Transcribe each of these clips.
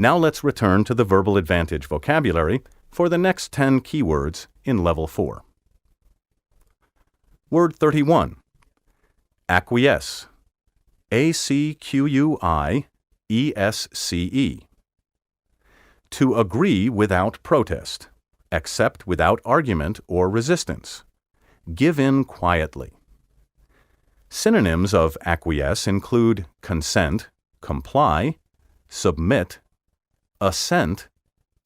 Now let's return to the Verbal Advantage vocabulary for the next 10 keywords in Level 4. Word 31. Acquiesce. A-C-Q-U-I-E-S-C-E. To agree without protest. Accept without argument or resistance. Give in quietly. Synonyms of acquiesce include consent, comply, submit, assent,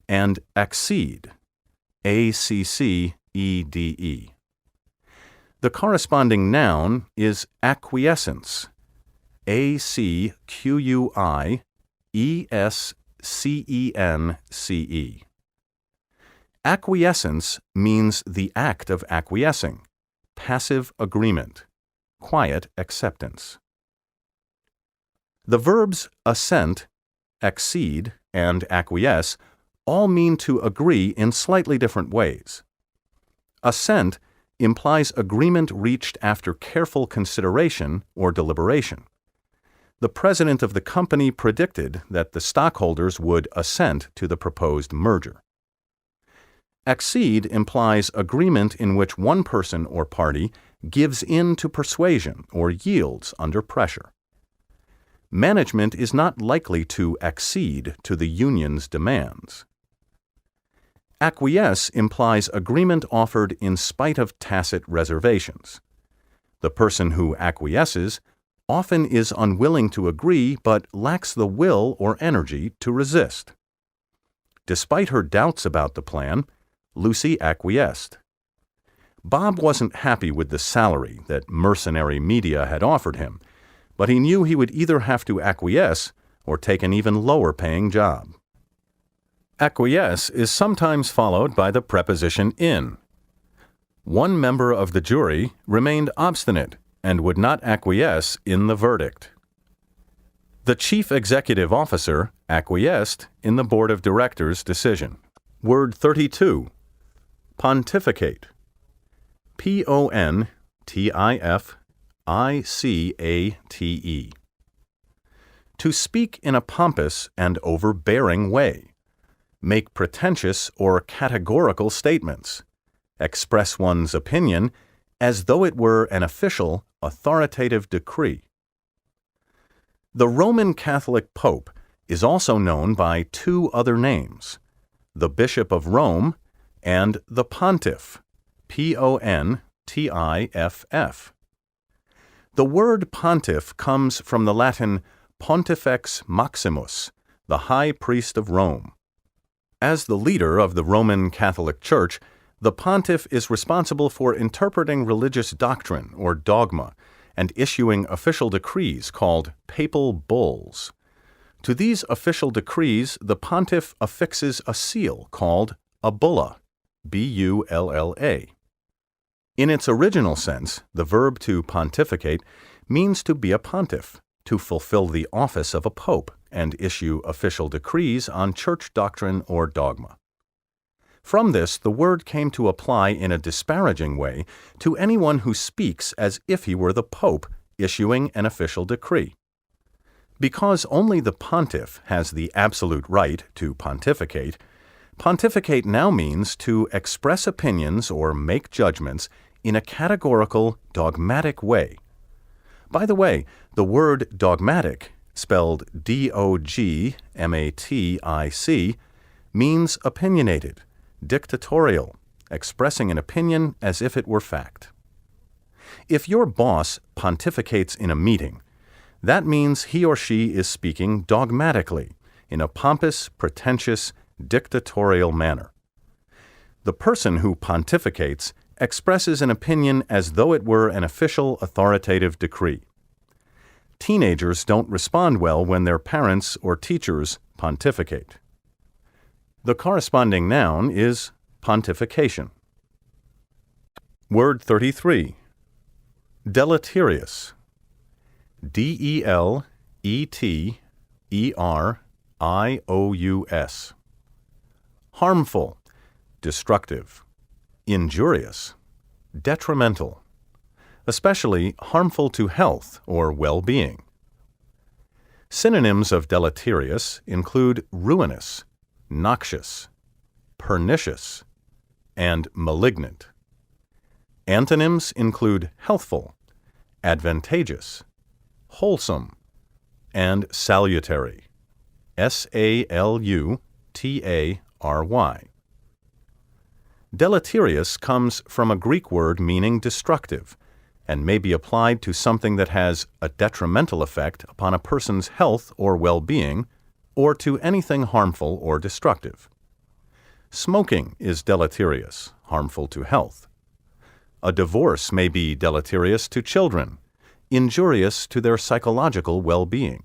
and accede. A-C-C-E-D-E. The corresponding noun is acquiescence. A-C-Q-U-I-E-S-C-E-N-C-E. Acquiescence means the act of acquiescing, passive agreement, quiet acceptance. The verbs assent, accede, and acquiesce all mean to agree in slightly different ways. Assent implies agreement reached after careful consideration or deliberation. The president of the company predicted that the stockholders would assent to the proposed merger. Accede implies agreement in which one person or party gives in to persuasion or yields under pressure. Management is not likely to accede to the union's demands. Acquiesce implies agreement offered in spite of tacit reservations. The person who acquiesces often is unwilling to agree but lacks the will or energy to resist. Despite her doubts about the plan, Lucy acquiesced. Bob wasn't happy with the salary that mercenary media had offered him, but he knew he would either have to acquiesce or take an even lower-paying job. Acquiesce is sometimes followed by the preposition in. One member of the jury remained obstinate and would not acquiesce in the verdict. The chief executive officer acquiesced in the board of directors' decision. Word 32. Pontificate. P-O-N-T-I-F-I-C-A-T-E. To speak in a pompous and overbearing way. Make pretentious or categorical statements. Express one's opinion as though it were an official, authoritative decree. The Roman Catholic Pope is also known by two other names, the Bishop of Rome and the Pontiff, P-O-N-T-I-F-F. The word pontiff comes from the Latin Pontifex Maximus, the High Priest of Rome. As the leader of the Roman Catholic Church, the pontiff is responsible for interpreting religious doctrine or dogma and issuing official decrees called papal bulls. To these official decrees, the pontiff affixes a seal called a bulla, B-U-L-L-A. In its original sense, the verb to pontificate means to be a pontiff, to fulfill the office of a pope and issue official decrees on church doctrine or dogma. From this, the word came to apply in a disparaging way to anyone who speaks as if he were the pope issuing an official decree. Because only the pontiff has the absolute right to pontificate, pontificate now means to express opinions or make judgments in a categorical, dogmatic way. By the way, the word dogmatic, spelled D-O-G-M-A-T-I-C, means opinionated, dictatorial, expressing an opinion as if it were fact. If your boss pontificates in a meeting, that means he or she is speaking dogmatically, in a pompous, pretentious, dictatorial manner. The person who pontificates expresses an opinion as though it were an official, authoritative decree. Teenagers don't respond well when their parents or teachers pontificate. The corresponding noun is pontification. Word 33. Deleterious. D-E-L-E-T-E-R-I-O-U-S. Harmful, destructive, injurious, detrimental, especially harmful to health or well-being. Synonyms of deleterious include ruinous, noxious, pernicious, and malignant. Antonyms include healthful, advantageous, wholesome, and salutary. Salutary. Deleterious comes from a Greek word meaning destructive and may be applied to something that has a detrimental effect upon a person's health or well-being, or to anything harmful or destructive. Smoking is deleterious, harmful to health. A divorce may be deleterious to children, injurious to their psychological well-being.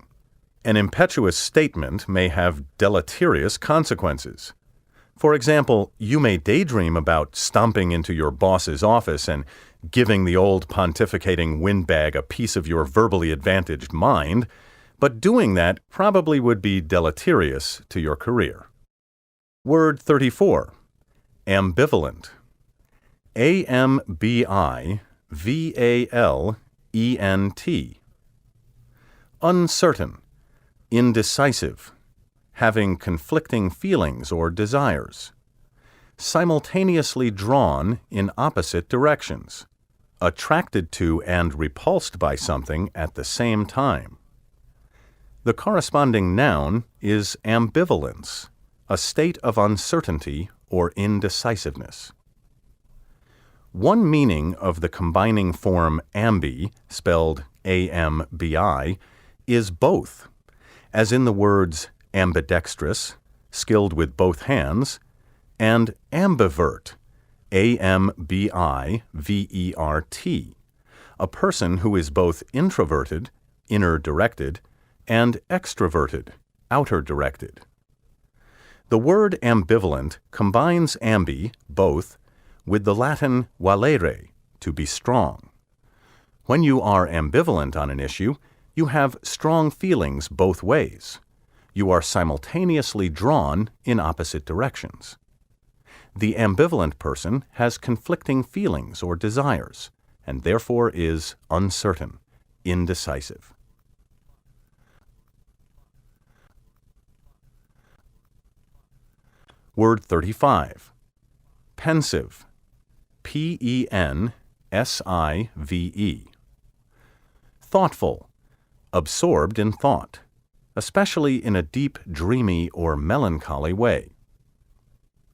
An impetuous statement may have deleterious consequences. For example, you may daydream about stomping into your boss's office and giving the old pontificating windbag a piece of your verbally advantaged mind, but doing that probably would be deleterious to your career. Word 34. Ambivalent. Ambivalent. Uncertain, indecisive, having conflicting feelings or desires. Simultaneously drawn in opposite directions, attracted to and repulsed by something at the same time. The corresponding noun is ambivalence, a state of uncertainty or indecisiveness. One meaning of the combining form ambi, spelled ambi, is both, as in the words ambidextrous, skilled with both hands, and ambivert, ambivert, a person who is both introverted, inner-directed, and extroverted, outer-directed. The word ambivalent combines ambi, both, with the Latin valere, to be strong. When you are ambivalent on an issue, you have strong feelings both ways. You are simultaneously drawn in opposite directions. The ambivalent person has conflicting feelings or desires, and therefore is uncertain, indecisive. Word 35. Pensive. Pensive. Thoughtful, absorbed in thought, especially in a deep, dreamy, or melancholy way.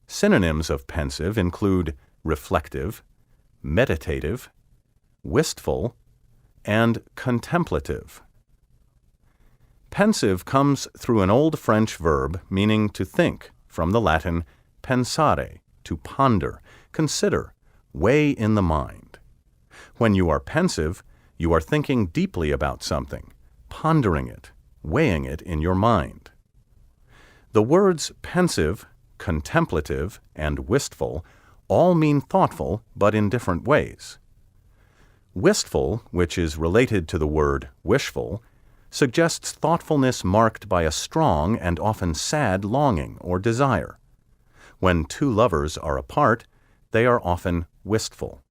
Synonyms of pensive include reflective, meditative, wistful, and contemplative. Pensive comes through an Old French verb meaning to think, from the Latin pensare, to ponder, consider, weigh in the mind. When you are pensive, you are thinking deeply about something, pondering it, weighing it in your mind. The words pensive, contemplative, and wistful all mean thoughtful, but in different ways. Wistful, which is related to the word wishful, suggests thoughtfulness marked by a strong and often sad longing or desire. When two lovers are apart, they are often wistful.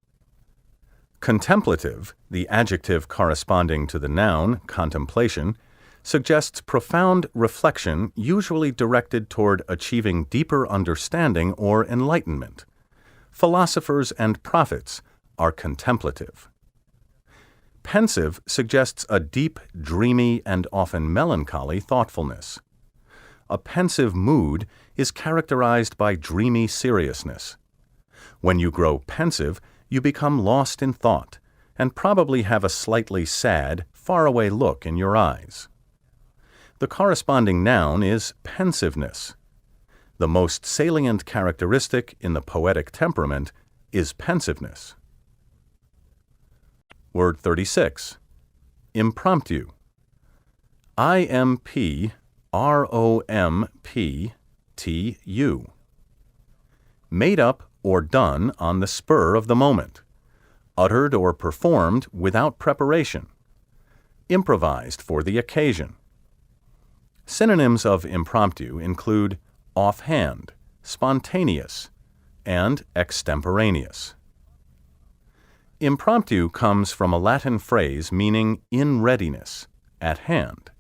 Contemplative, the adjective corresponding to the noun, contemplation, suggests profound reflection usually directed toward achieving deeper understanding or enlightenment. Philosophers and prophets are contemplative. Pensive suggests a deep, dreamy, and often melancholy thoughtfulness. A pensive mood is characterized by dreamy seriousness. When you grow pensive, you become lost in thought and probably have a slightly sad, faraway look in your eyes. The corresponding noun is pensiveness. The most salient characteristic in the poetic temperament is pensiveness. Word 36. Impromptu. Impromptu. Made up or done on the spur of the moment, uttered or performed without preparation, improvised for the occasion. Synonyms of impromptu include offhand, spontaneous, and extemporaneous. Impromptu comes from a Latin phrase meaning in readiness, at hand.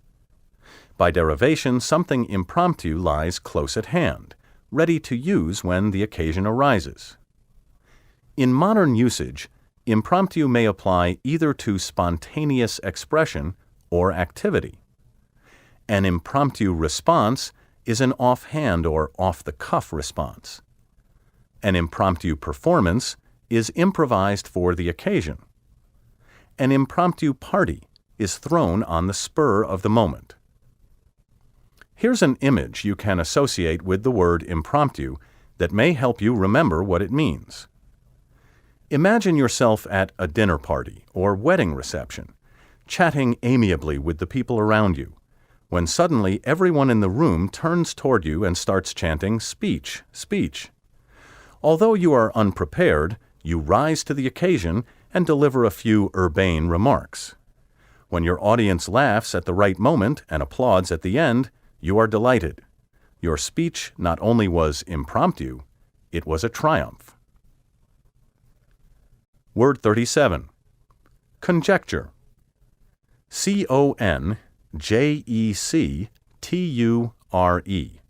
By derivation, something impromptu lies close at hand, ready to use when the occasion arises. In modern usage, impromptu may apply either to spontaneous expression or activity. An impromptu response is an offhand or off-the-cuff response. An impromptu performance is improvised for the occasion. An impromptu party is thrown on the spur of the moment. Here's an image you can associate with the word impromptu that may help you remember what it means. Imagine yourself at a dinner party or wedding reception, chatting amiably with the people around you, when suddenly everyone in the room turns toward you and starts chanting, "Speech, speech." Although you are unprepared, you rise to the occasion and deliver a few urbane remarks. When your audience laughs at the right moment and applauds at the end, you are delighted. Your speech not only was impromptu, it was a triumph. Word 37. Conjecture. C-O-N-J-E-C-T-U-R-E.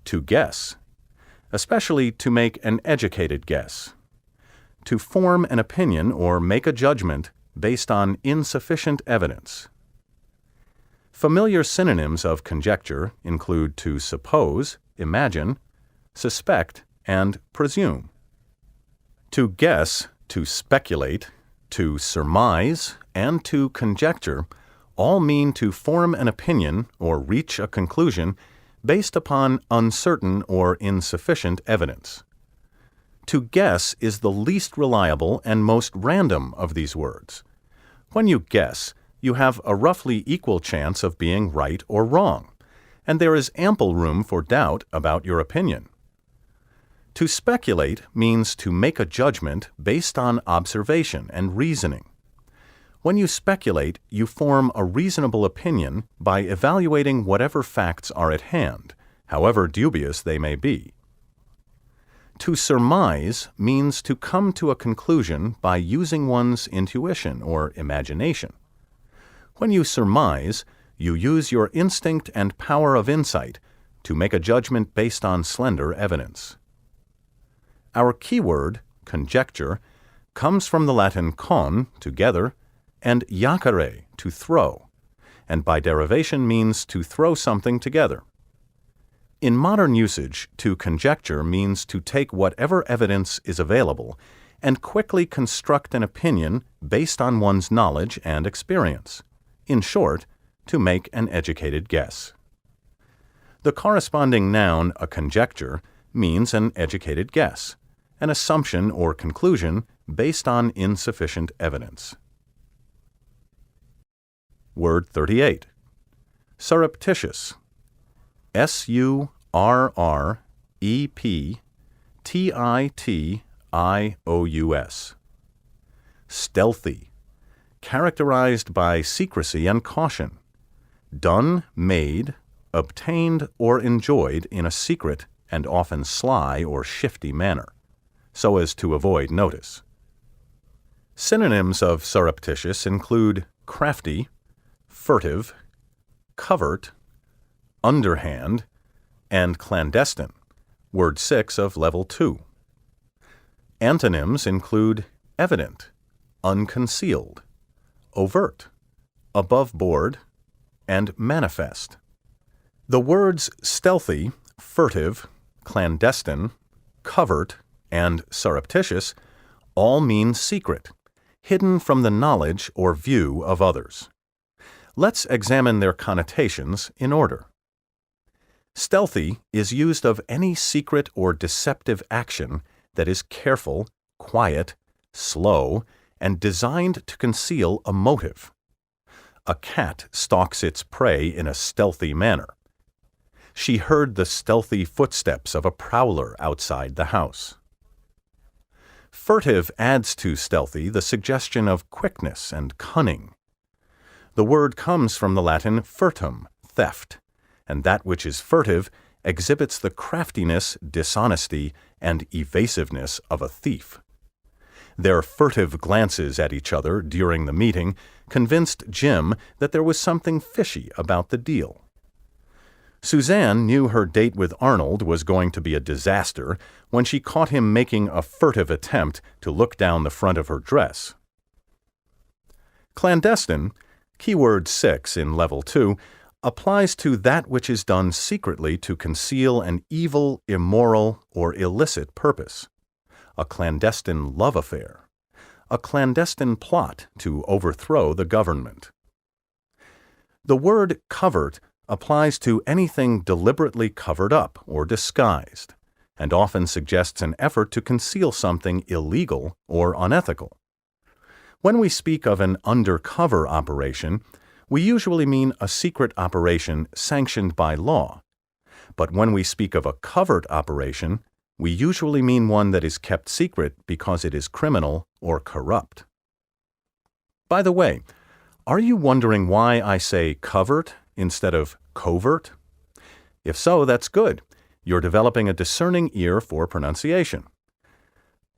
To guess, especially to make an educated guess. To form an opinion or make a judgment based on insufficient evidence. Familiar synonyms of conjecture include to suppose, imagine, suspect, and presume. To guess, to speculate, to surmise, and to conjecture all mean to form an opinion or reach a conclusion based upon uncertain or insufficient evidence. To guess is the least reliable and most random of these words. When you guess, you have a roughly equal chance of being right or wrong, and there is ample room for doubt about your opinion. To speculate means to make a judgment based on observation and reasoning. When you speculate, you form a reasonable opinion by evaluating whatever facts are at hand, however dubious they may be. To surmise means to come to a conclusion by using one's intuition or imagination. When you surmise, you use your instinct and power of insight to make a judgment based on slender evidence. Our keyword, conjecture, comes from the Latin con, together, and iacere, to throw, and by derivation means to throw something together. In modern usage, to conjecture means to take whatever evidence is available and quickly construct an opinion based on one's knowledge and experience. In short, to make an educated guess. The corresponding noun, a conjecture, means an educated guess, an assumption or conclusion based on insufficient evidence. Word 38. Surreptitious. S-U-R-R-E-P-T-I-T-I-O-U-S. Stealthy. Characterized by secrecy and caution. Done, made, obtained, or enjoyed in a secret and often sly or shifty manner, so as to avoid notice. Synonyms of surreptitious include crafty, furtive, covert, underhand, and clandestine, word 6 of Level 2. Antonyms include evident, unconcealed, overt, above board, and manifest. The words stealthy, furtive, clandestine, covert, and surreptitious all mean secret, hidden from the knowledge or view of others. Let's examine their connotations in order. Stealthy is used of any secret or deceptive action that is careful, quiet, slow, and designed to conceal a motive. A cat stalks its prey in a stealthy manner. She heard the stealthy footsteps of a prowler outside the house. Furtive adds to stealthy the suggestion of quickness and cunning. The word comes from the Latin furtum, theft, and that which is furtive exhibits the craftiness, dishonesty, and evasiveness of a thief. Their furtive glances at each other during the meeting convinced Jim that there was something fishy about the deal. Suzanne knew her date with Arnold was going to be a disaster when she caught him making a furtive attempt to look down the front of her dress. Clandestine, keyword 6 in Level 2, applies to that which is done secretly to conceal an evil, immoral, or illicit purpose. A clandestine love affair. A clandestine plot to overthrow the government. The word covert applies to anything deliberately covered up or disguised, and often suggests an effort to conceal something illegal or unethical. When we speak of an undercover operation, we usually mean a secret operation sanctioned by law. But when we speak of a covert operation, we usually mean one that is kept secret because it is criminal or corrupt. By the way, are you wondering why I say covert instead of covert? If so, that's good. You're developing a discerning ear for pronunciation.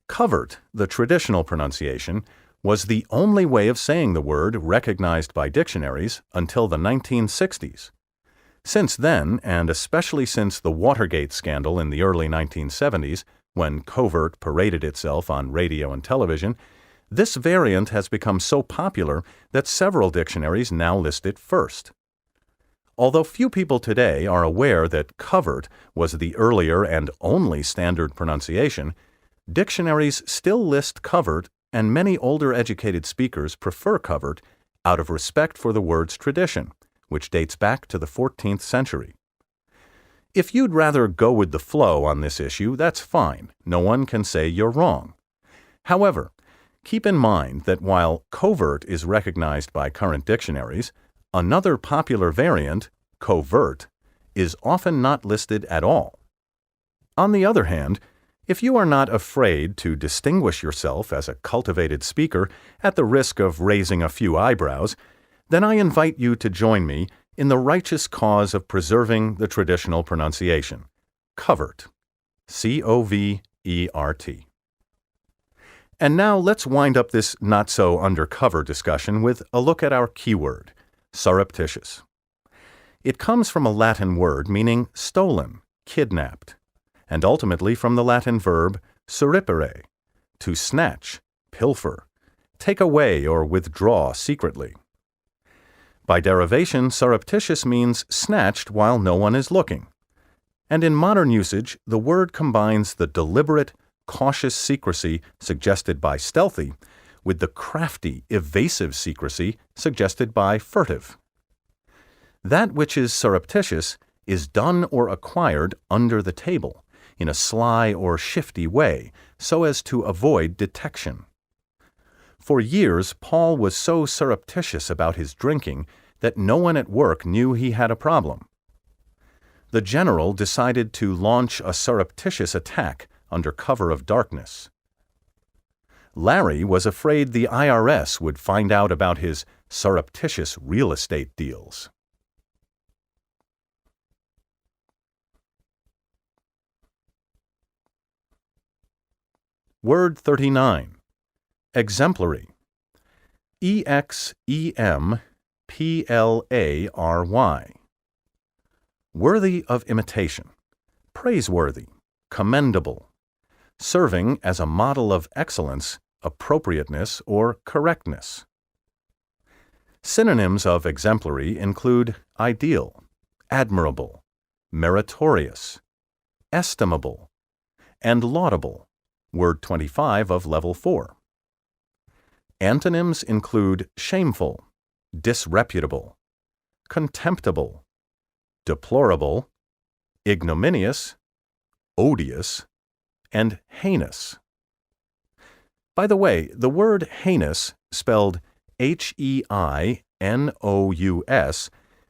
Covert, the traditional pronunciation, was the only way of saying the word recognized by dictionaries until the 1960s. Since then, and especially since the Watergate scandal in the early 1970s, when covert paraded itself on radio and television, this variant has become so popular that several dictionaries now list it first. Although few people today are aware that covert was the earlier and only standard pronunciation, dictionaries still list covert, and many older educated speakers prefer covert out of respect for the word's tradition, which dates back to the 14th century. If you'd rather go with the flow on this issue, that's fine. No one can say you're wrong. However, keep in mind that while covert is recognized by current dictionaries, another popular variant, covert, is often not listed at all. On the other hand, if you are not afraid to distinguish yourself as a cultivated speaker at the risk of raising a few eyebrows, then I invite you to join me in the righteous cause of preserving the traditional pronunciation, covert, C-O-V-E-R-T. And now let's wind up this not-so-undercover discussion with a look at our keyword, surreptitious. It comes from a Latin word meaning stolen, kidnapped, and ultimately from the Latin verb surrepere, to snatch, pilfer, take away or withdraw secretly. By derivation, surreptitious means snatched while no one is looking. And in modern usage, the word combines the deliberate, cautious secrecy suggested by stealthy with the crafty, evasive secrecy suggested by furtive. That which is surreptitious is done or acquired under the table, in a sly or shifty way, so as to avoid detection. For years, Paul was so surreptitious about his drinking that no one at work knew he had a problem. The general decided to launch a surreptitious attack under cover of darkness. Larry was afraid the IRS would find out about his surreptitious real estate deals. Word 39. Exemplary. E-X-E-M-P-L-A-R-Y. Worthy of imitation. Praiseworthy. Commendable. Serving as a model of excellence, appropriateness, or correctness. Synonyms of exemplary include ideal, admirable, meritorious, estimable, and laudable. Word 25 of Level 4. Antonyms include shameful, disreputable, contemptible, deplorable, ignominious, odious, and heinous. By the way, the word heinous, spelled H-E-I-N-O-U-S,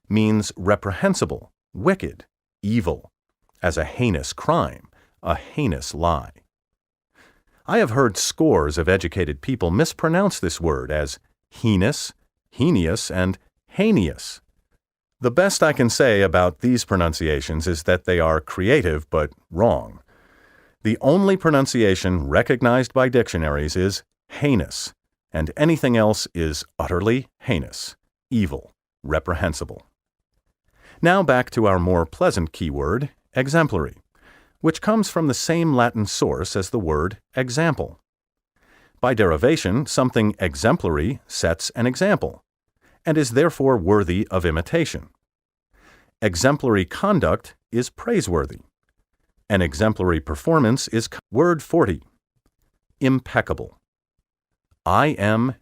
means reprehensible, wicked, evil, as a heinous crime, a heinous lie. I have heard scores of educated people mispronounce this word as heinous, heinous, and heinous. The best I can say about these pronunciations is that they are creative but wrong. The only pronunciation recognized by dictionaries is heinous, and anything else is utterly heinous, evil, reprehensible. Now back to our more pleasant keyword, exemplary, which comes from the same Latin source as the word example. By derivation, something exemplary sets an example, and is therefore worthy of imitation. Exemplary conduct is praiseworthy. An exemplary performance is Word 40. Impeccable. Impeccable.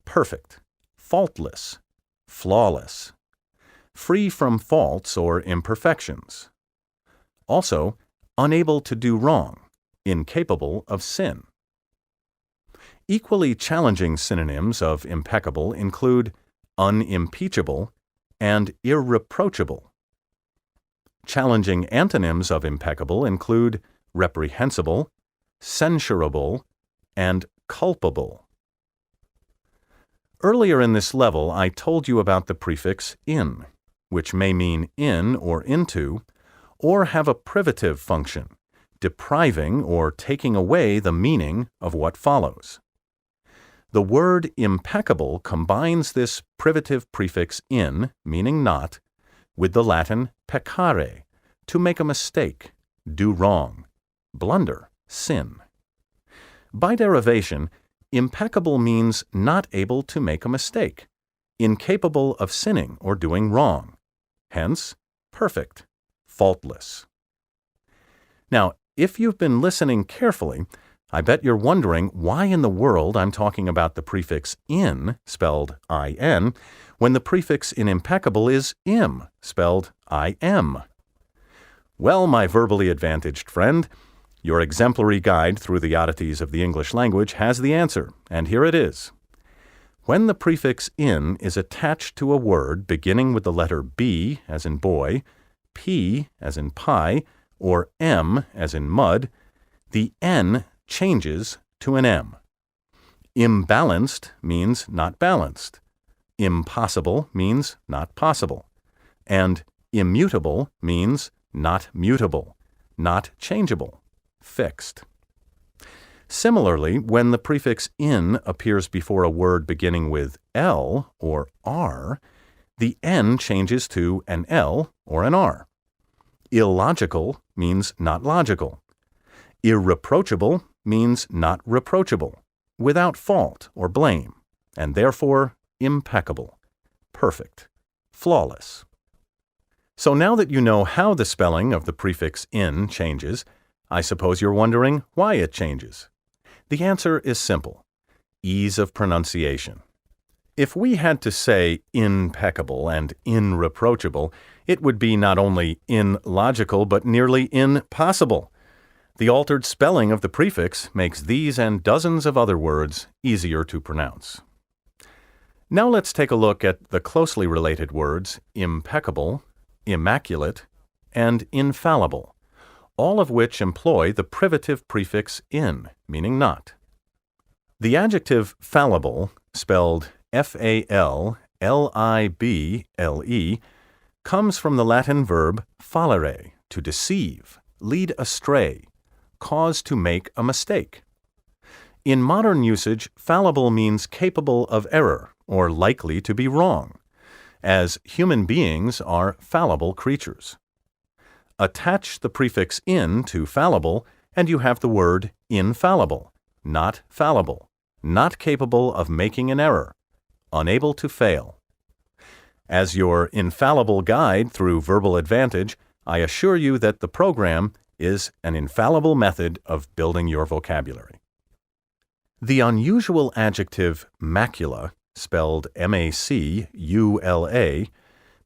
Perfect, faultless, flawless, free from faults or imperfections. Also, unable to do wrong, incapable of sin. Equally challenging synonyms of impeccable include unimpeachable and irreproachable. Challenging antonyms of impeccable include reprehensible, censurable, and culpable. Earlier in this level, I told you about the prefix in, which may mean in or into, or have a privative function, depriving or taking away the meaning of what follows. The word impeccable combines this privative prefix in, meaning not, with the Latin peccare, to make a mistake, do wrong, blunder, sin. By derivation, impeccable means not able to make a mistake, incapable of sinning or doing wrong, hence perfect, faultless. Now, if you've been listening carefully, I bet you're wondering why in the world I'm talking about the prefix in, spelled in, when the prefix in impeccable is im, spelled im. Well, my verbally advantaged friend, your exemplary guide through the oddities of the English language has the answer, and here it is. When the prefix in is attached to a word beginning with the letter B, as in boy, P, as in pie, or M, as in mud, the N changes to an M. Imbalanced means not balanced. Impossible means not possible. And immutable means not mutable, not changeable, fixed. Similarly, when the prefix in appears before a word beginning with L or R, the N changes to an L or an R. Illogical means not logical. Irreproachable means not reproachable, without fault or blame, and therefore impeccable, perfect, flawless. So now that you know how the spelling of the prefix in changes, I suppose you're wondering why it changes. The answer is simple: ease of pronunciation. If we had to say impeccable and irreproachable, it would be not only illogical but nearly impossible. The altered spelling of the prefix makes these and dozens of other words easier to pronounce. Now let's take a look at the closely related words impeccable, immaculate, and infallible, all of which employ the privative prefix in, meaning not. The adjective fallible, spelled F-A-L-L-I-B-L-E, comes from the Latin verb fallere, to deceive, lead astray, cause to make a mistake. In modern usage, fallible means capable of error or likely to be wrong, as human beings are fallible creatures. Attach the prefix in to fallible, and you have the word infallible, not fallible, not capable of making an error, unable to fail. As your infallible guide through verbal advantage, I assure you that the program is an infallible method of building your vocabulary. The unusual adjective macula, spelled M-A-C-U-L-A,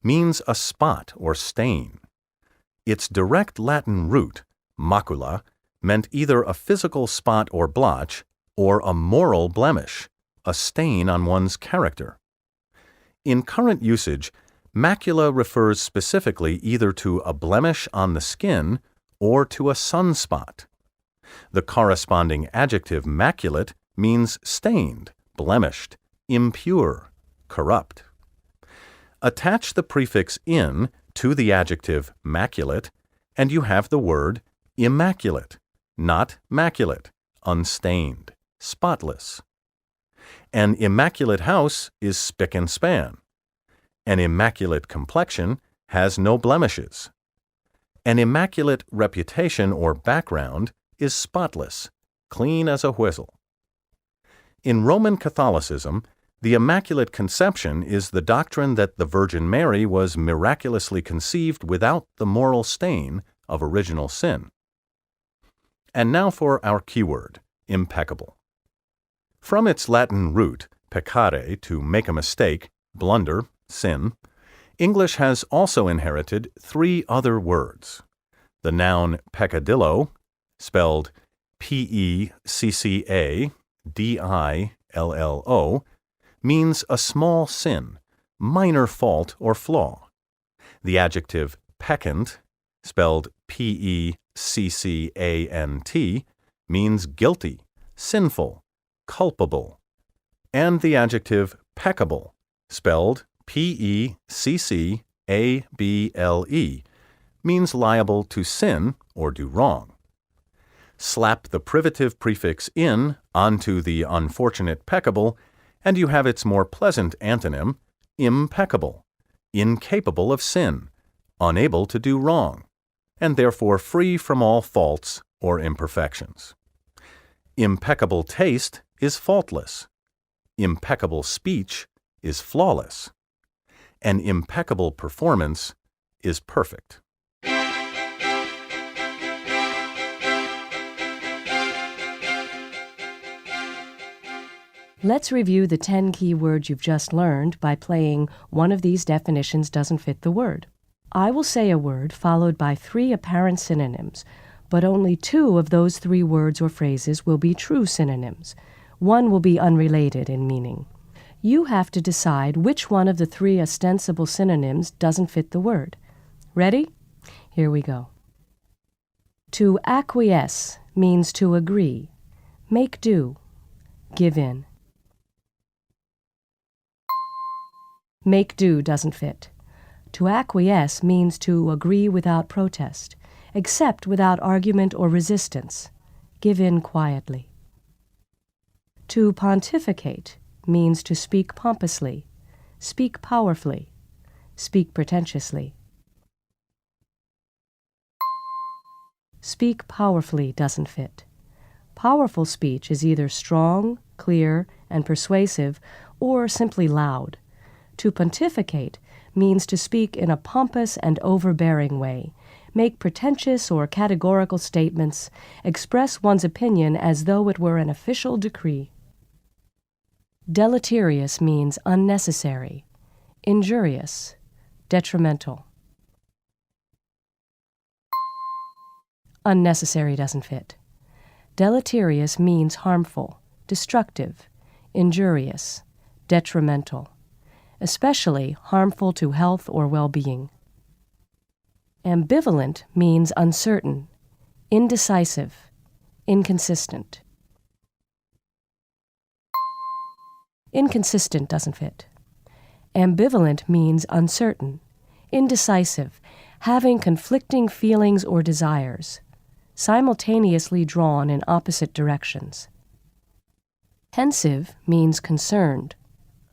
means a spot or stain. Its direct Latin root, macula, meant either a physical spot or blotch, or a moral blemish, a stain on one's character. In current usage, macula refers specifically either to a blemish on the skin or to a sunspot. The corresponding adjective maculate means stained, blemished, impure, corrupt. Attach the prefix in to the adjective maculate, and you have the word Immaculate, not maculate, unstained, spotless. An immaculate house is spick and span. An immaculate complexion has no blemishes. An immaculate reputation or background is spotless, clean as a whistle. In Roman Catholicism, the Immaculate Conception is the doctrine that the Virgin Mary was miraculously conceived without the moral stain of original sin. And now for our keyword, impeccable. From its Latin root, peccare, to make a mistake, blunder, sin, English has also inherited three other words. The noun peccadillo, spelled P-E-C-C-A-D-I-L-L-O, means a small sin, minor fault or flaw. The adjective peccant, spelled P-E-C-C-A-N-T, means guilty, sinful, culpable. And the adjective peccable, spelled P-E-C-C-A-B-L-E, means liable to sin or do wrong. Slap the privative prefix in onto the unfortunate peccable, and you have its more pleasant antonym, impeccable, incapable of sin, unable to do wrong, and therefore free from all faults or imperfections. Impeccable taste is faultless. Impeccable speech is flawless. An impeccable performance is perfect. Let's review the 10 key words you've just learned by playing one of these definitions doesn't fit the word. I will say a word followed by 3 apparent synonyms, but only 2 of those 3 words or phrases will be true synonyms. One will be unrelated in meaning. You have to decide which one of the 3 ostensible synonyms doesn't fit the word. Ready? Here we go. To acquiesce means to agree, make do, give in. Make do doesn't fit. To acquiesce means to agree without protest, accept without argument or resistance, give in quietly. To pontificate means to speak pompously, speak powerfully, speak pretentiously. Speak powerfully doesn't fit. Powerful speech is either strong, clear, and persuasive, or simply loud. To pontificate means to speak in a pompous and overbearing way, make pretentious or categorical statements, express one's opinion as though it were an official decree. Deleterious means unnecessary, injurious, detrimental. Unnecessary doesn't fit. Deleterious means harmful, destructive, injurious, detrimental, especially harmful to health or well-being. Ambivalent means uncertain, indecisive, inconsistent. Inconsistent doesn't fit. Ambivalent means uncertain, indecisive, having conflicting feelings or desires, simultaneously drawn in opposite directions. Pensive means concerned,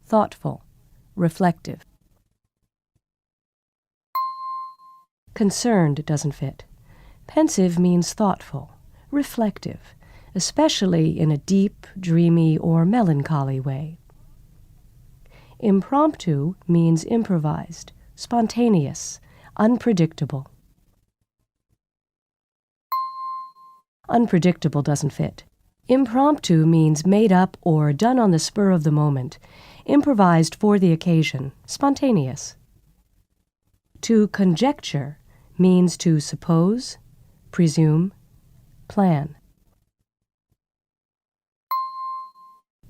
thoughtful, reflective. Concerned doesn't fit. Pensive means thoughtful, reflective, especially in a deep, dreamy, or melancholy way. Impromptu means improvised, spontaneous, unpredictable. Unpredictable doesn't fit. Impromptu means made up or done on the spur of the moment, improvised for the occasion, spontaneous. To conjecture means to suppose, presume, plan.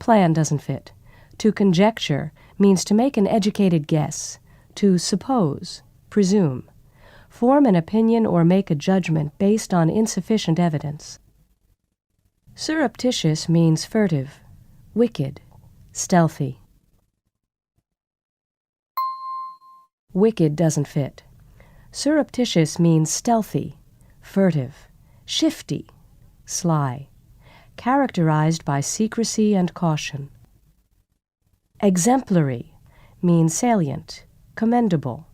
Plan doesn't fit. To conjecture means to make an educated guess, to suppose, presume, form an opinion or make a judgment based on insufficient evidence. Surreptitious means furtive, wicked, stealthy. Wicked doesn't fit. Surreptitious means stealthy, furtive, Shifty, sly, characterized by secrecy and caution. Exemplary means salient, commendable,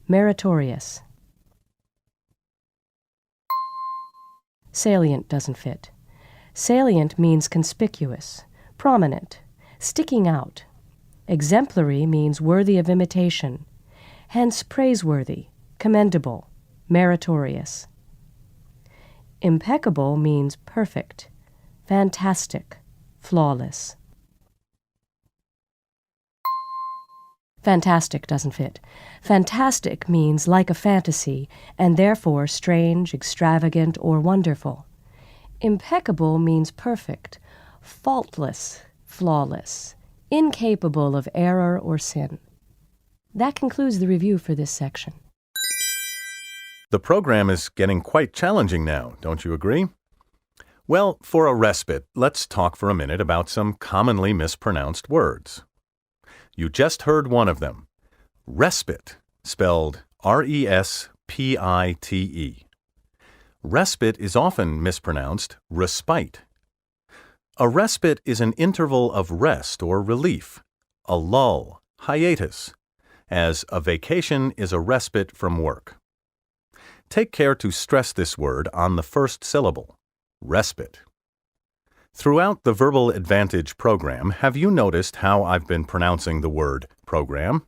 meritorious. Salient doesn't fit. Salient means conspicuous, prominent, sticking out. Exemplary means worthy of imitation, hence praiseworthy, commendable, meritorious. Impeccable means perfect, fantastic, flawless. Fantastic doesn't fit. Fantastic means like a fantasy, and therefore strange, extravagant, or wonderful. Impeccable means perfect, faultless, flawless, incapable of error or sin. That concludes the review for this section. The program is getting quite challenging now, don't you agree? Well, for a respite, let's talk for a minute about some commonly mispronounced words. You just heard one of them, respite, spelled R-E-S-P-I-T-E. Respite is often mispronounced respite. A respite is an interval of rest or relief, a lull, hiatus, as a vacation is a respite from work. Take care to stress this word on the first syllable, respite. Throughout the Verbal Advantage program, have you noticed how I've been pronouncing the word program?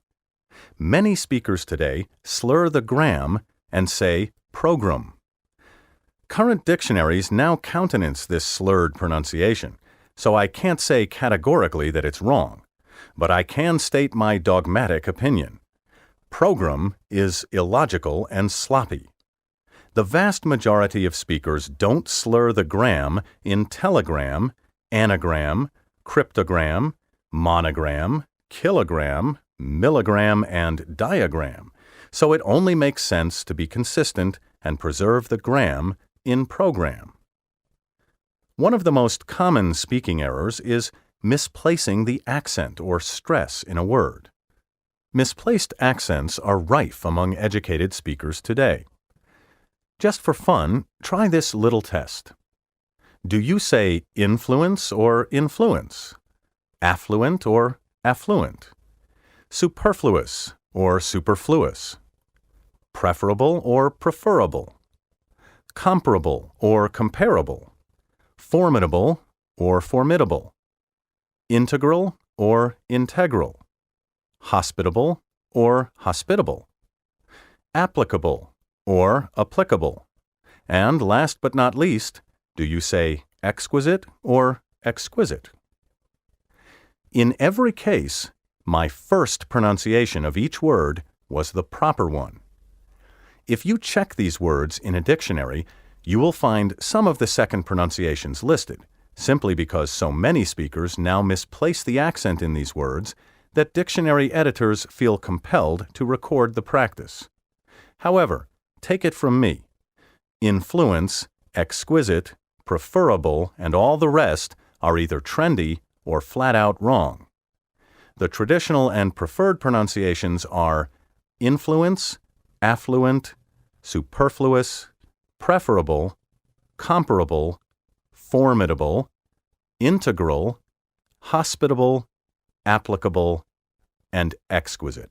Many speakers today slur the gram and say program. Current dictionaries now countenance this slurred pronunciation, so I can't say categorically that it's wrong, but I can state my dogmatic opinion. Program is illogical and sloppy. The vast majority of speakers don't slur the gram in telegram, anagram, cryptogram, monogram, kilogram, milligram, and diagram, so it only makes sense to be consistent and preserve the gram in program. One of the most common speaking errors is misplacing the accent or stress in a word. Misplaced accents are rife among educated speakers today. Just for fun, try this little test. Do you say influence or influence? Affluent or affluent? Superfluous or superfluous? Preferable or preferable? Comparable or comparable? Formidable or formidable? Integral or integral? Hospitable or hospitable? Applicable or applicable? And last but not least, do you say exquisite or exquisite? In every case, my first pronunciation of each word was the proper one. If you check these words in a dictionary, you will find some of the second pronunciations listed, simply because so many speakers now misplace the accent in these words that dictionary editors feel compelled to record the practice. However, take it from me. Influence, exquisite, preferable, and all the rest are either trendy or flat out wrong. The traditional and preferred pronunciations are influence, affluent, superfluous, preferable, comparable, formidable, integral, hospitable, applicable, and exquisite.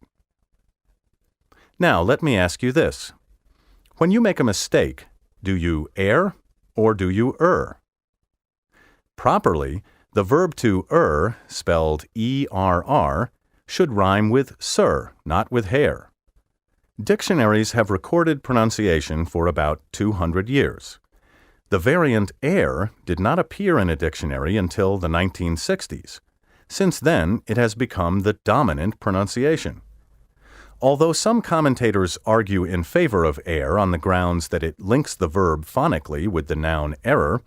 Now, let me ask you this. When you make a mistake, do you err or do you err? Properly, the verb to err, spelled E-R-R, should rhyme with sir, not with hair. Dictionaries have recorded pronunciation for about 200 years. The variant air did not appear in a dictionary until the 1960s. Since then, it has become the dominant pronunciation. Although some commentators argue in favor of err on the grounds that it links the verb phonically with the noun error,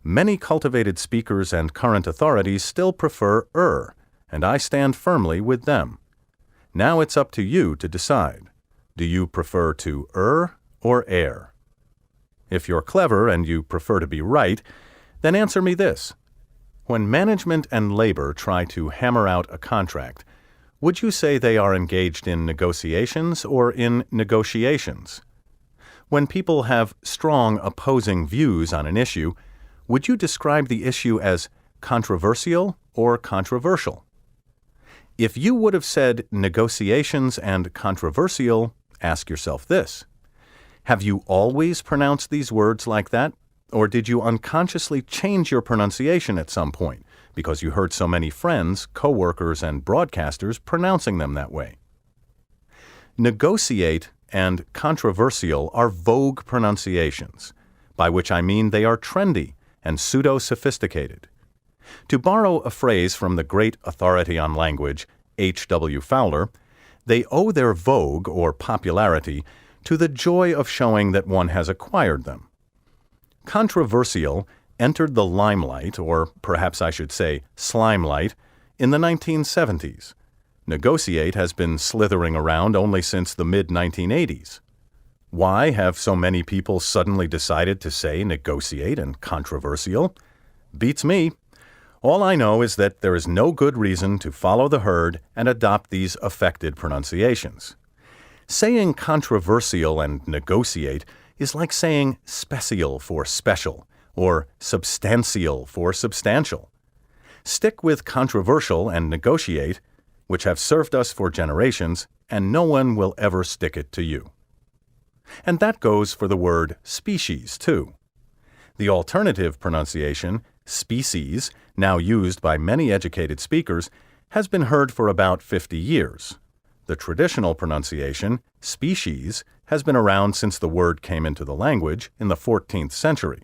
many cultivated speakers and current authorities still prefer err, and I stand firmly with them. Now it's up to you to decide. Do you prefer to err or err? If you're clever and you prefer to be right, then answer me this. When management and labor try to hammer out a contract, would you say they are engaged in negotiations or in negotiations? When people have strong opposing views on an issue, would you describe the issue as controversial or controversial? If you would have said negotiations and controversial, ask yourself this. Have you always pronounced these words like that, or did you unconsciously change your pronunciation at some point because you heard so many friends, coworkers, and broadcasters pronouncing them that way? Negotiate and controversial are vogue pronunciations, by which I mean they are trendy and pseudo-sophisticated. To borrow a phrase from the great authority on language, H.W. Fowler, they owe their vogue or popularity to the joy of showing that one has acquired them. Controversial entered the limelight, or perhaps I should say slimelight, in the 1970s. Negotiate has been slithering around only since the mid-1980s. Why have so many people suddenly decided to say negotiate and controversial? Beats me. All I know is that there is no good reason to follow the herd and adopt these affected pronunciations. Saying controversial and negotiate is like saying special for special, or substantial for substantial. Stick with controversial and negotiate, which have served us for generations, and no one will ever stick it to you. And that goes for the word species, too. The alternative pronunciation, species, now used by many educated speakers, has been heard for about 50 years. The traditional pronunciation, species, has been around since the word came into the language in the 14th century.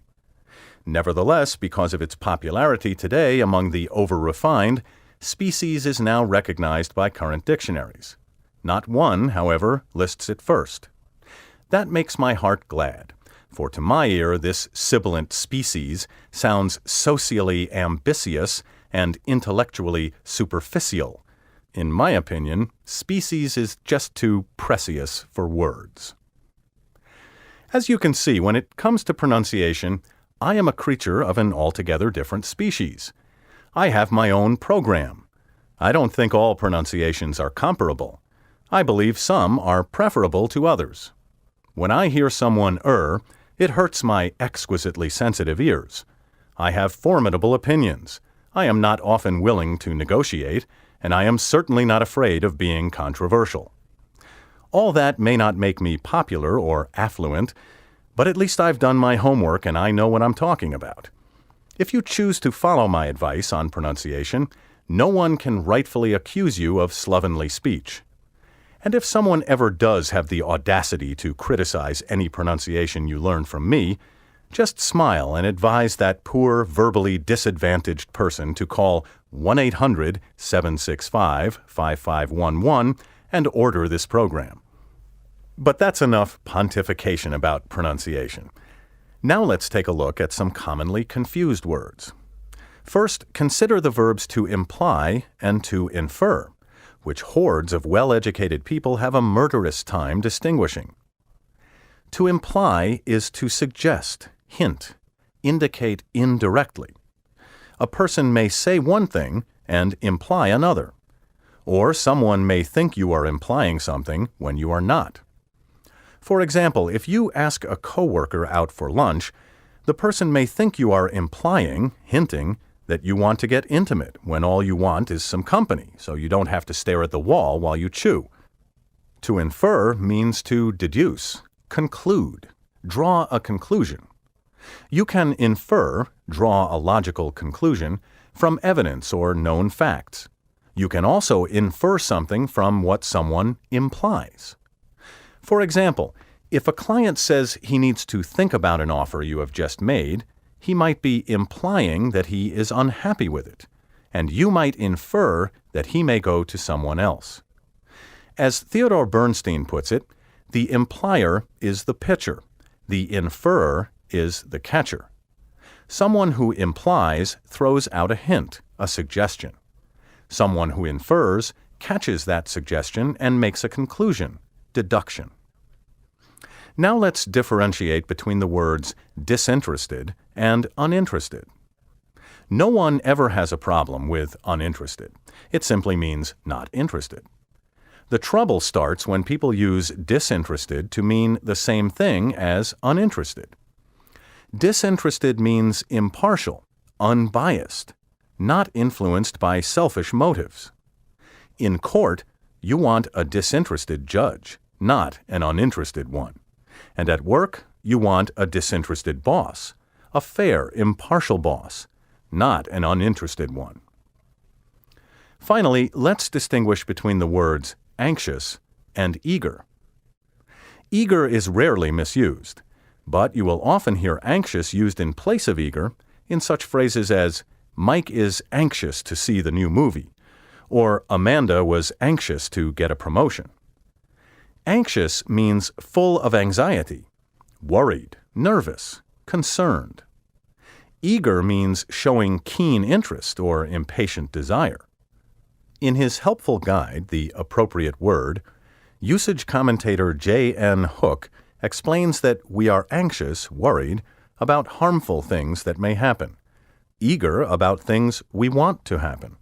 Nevertheless, because of its popularity today among the over-refined, species is now recognized by current dictionaries. Not one, however, lists it first. That makes my heart glad, for to my ear this sibilant species sounds socially ambitious and intellectually superficial. In my opinion, species is just too precious for words. As you can see, when it comes to pronunciation, I am a creature of an altogether different species. I have my own program. I don't think all pronunciations are comparable. I believe some are preferable to others. When I hear someone it hurts my exquisitely sensitive ears. I have formidable opinions. I am not often willing to negotiate, and I am certainly not afraid of being controversial. All that may not make me popular or affluent, but at least I've done my homework and I know what I'm talking about. If you choose to follow my advice on pronunciation, no one can rightfully accuse you of slovenly speech. And if someone ever does have the audacity to criticize any pronunciation you learn from me, just smile and advise that poor, verbally disadvantaged person to call 1-800-765-5511 and order this program. But that's enough pontification about pronunciation. Now let's take a look at some commonly confused words. First, consider the verbs to imply and to infer, which hordes of well-educated people have a murderous time distinguishing. To imply is to suggest, hint, indicate indirectly. A person may say one thing and imply another, or someone may think you are implying something when you are not. For example, if you ask a coworker out for lunch, the person may think you are implying, hinting, that you want to get intimate when all you want is some company, so you don't have to stare at the wall while you chew. To infer means to deduce, conclude, draw a conclusion. You can infer, draw a logical conclusion, from evidence or known facts. You can also infer something from what someone implies. For example, if a client says he needs to think about an offer you have just made, he might be implying that he is unhappy with it, and you might infer that he may go to someone else. As Theodore Bernstein puts it, the implier is the pitcher, the inferer is the catcher. Someone who implies throws out a hint, a suggestion. Someone who infers catches that suggestion and makes a conclusion, deduction. Now let's differentiate between the words disinterested and uninterested. No one ever has a problem with uninterested. It simply means not interested. The trouble starts when people use disinterested to mean the same thing as uninterested. Disinterested means impartial, unbiased, not influenced by selfish motives. In court, you want a disinterested judge, not an uninterested one. And at work, you want a disinterested boss, a fair, impartial boss, not an uninterested one. Finally, let's distinguish between the words anxious and eager. Eager is rarely misused, but you will often hear anxious used in place of eager in such phrases as Mike is anxious to see the new movie, or Amanda was anxious to get a promotion. Anxious means full of anxiety, worried, nervous, concerned. Eager means showing keen interest or impatient desire. In his helpful guide, The Appropriate Word, usage commentator J.N. Hook explains that we are anxious, worried, about harmful things that may happen, eager about things we want to happen.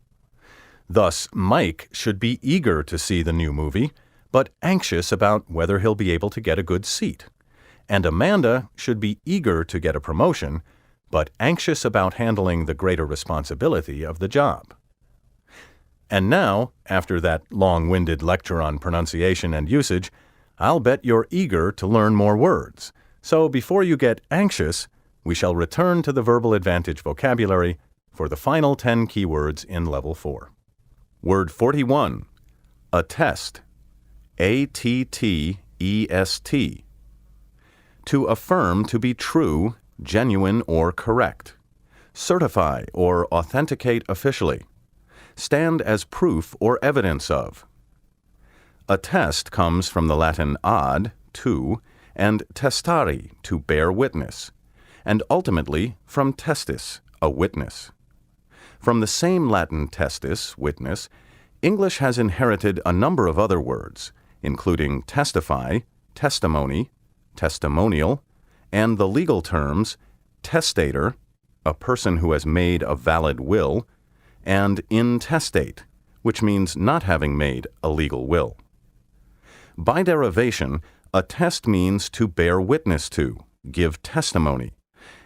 Thus, Mike should be eager to see the new movie, but anxious about whether he'll be able to get a good seat. And Amanda should be eager to get a promotion, but anxious about handling the greater responsibility of the job. And now, after that long-winded lecture on pronunciation and usage, I'll bet you're eager to learn more words. So before you get anxious, we shall return to the Verbal Advantage vocabulary for the final 10 keywords in Level 4. Word 41. Attest. A-T-T-E-S-T. To affirm to be true, genuine, or correct. Certify or authenticate officially. Stand as proof or evidence of. Attest comes from the Latin ad, to, and testari, to bear witness, and ultimately from testis, a witness. From the same Latin testis, witness, English has inherited a number of other words, including testify, testimony, testimonial, and the legal terms testator, a person who has made a valid will, and intestate, which means not having made a legal will. By derivation, attest means to bear witness to, give testimony,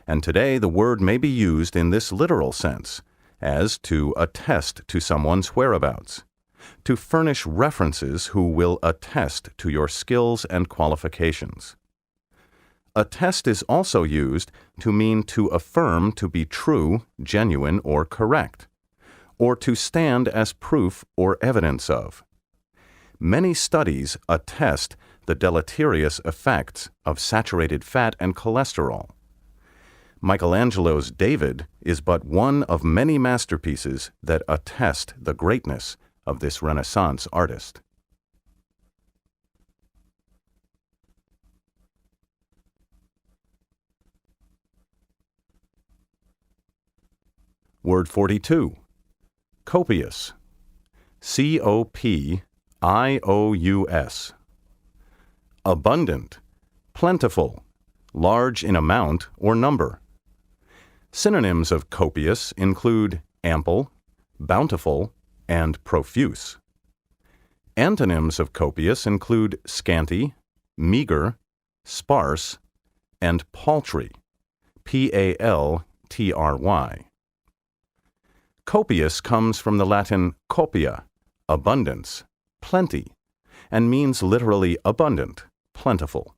and today the word may be used in this literal sense, as to attest to someone's whereabouts, to furnish references who will attest to your skills and qualifications. Attest is also used to mean to affirm to be true, genuine, or correct, or to stand as proof or evidence of. Many studies attest the deleterious effects of saturated fat and cholesterol. Michelangelo's David is but one of many masterpieces that attest the greatness of this Renaissance artist. Word 42. Copious. C-O-P-I-O-U-S. Abundant, plentiful, large in amount or number. Synonyms of copious include ample, bountiful, and profuse. Antonyms of copious include scanty, meager, sparse, and paltry, P-A-L-T-R-Y. Copious comes from the Latin copia, abundance, plenty, and means literally abundant, plentiful.